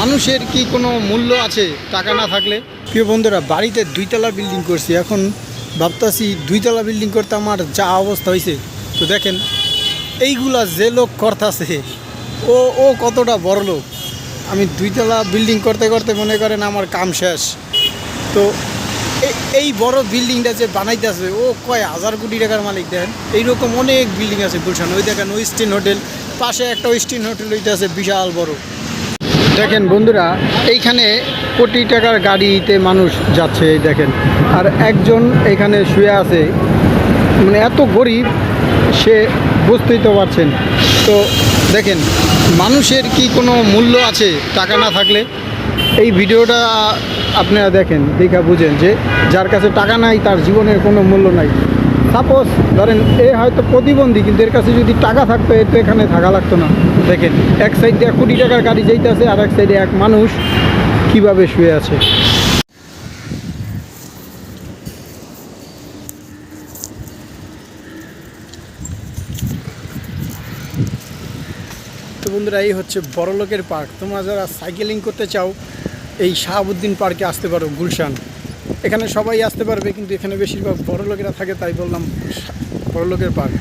মানুষের কি কোনো মূল্য আছে টাকা না থাকলে? প্রিয় বন্ধুরা, বাড়িতে 2 তলা বিল্ডিং করছি, এখন ভাবতাছি 2 তলা বিল্ডিং করতে আমার যা অবস্থা হয়েছে। তো দেখেন এইগুলা যে লোক করতেছে ও ও কতটা বড় লোক। আমি 2 তলা বিল্ডিং করতে করতে মনে করেন আমার কাম শেষ। তো এই বড় বিল্ডিংটা যে বানাইতেছে ও কয় হাজার কোটি টাকার মালিক। দেখেন এইরকম অনেক বিল্ডিং আছে গুলশান। ওই দেখেন ওয়েস্টিন হোটেল, পাশে একটা ওয়েস্টিন হোটেল হইতেছে বিশাল বড়। দেখেন বন্ধুরা, এইখানে কোটি টাকার গাড়িতে মানুষ যাচ্ছে, এই দেখেন। আর একজন এখানে শুয়ে আছে, মানে এত গরিব সে, বুঝতেই তো পারছেন। তো দেখেন মানুষের কি কোনো মূল্য আছে টাকা না থাকলে? এই ভিডিওটা আপনারা দেখেন, দেখা বুঝেন যে যার কাছে টাকা নাই তার জীবনের কোনো মূল্য নাই। সাপোজ ধরেন এ হয়তো প্রতিবন্ধী, কিন্তু এর কাছে যদি টাকা থাকতো এ তো এখানে থাকা লাগতো না। দেখেন এক সাইডে 1 কোটি টাকার গাড়ি যাইতেছে, আর এক সাইডে এক মানুষ কিভাবে শুয়ে আছে। তো বন্ধুরা, এই হচ্ছে বড়লোকের পার্ক। তোমরা যারা সাইকেলিং করতে চাও এই শাহাবুদ্দিন পার্কে আসতে পারো গুলশান। এখানে সবাই আসতে পারবে, কিন্তু এখানে বেশিরভাগ বড়লোকেরা থাকে, তাই বললাম বড়লোকের পার্ক।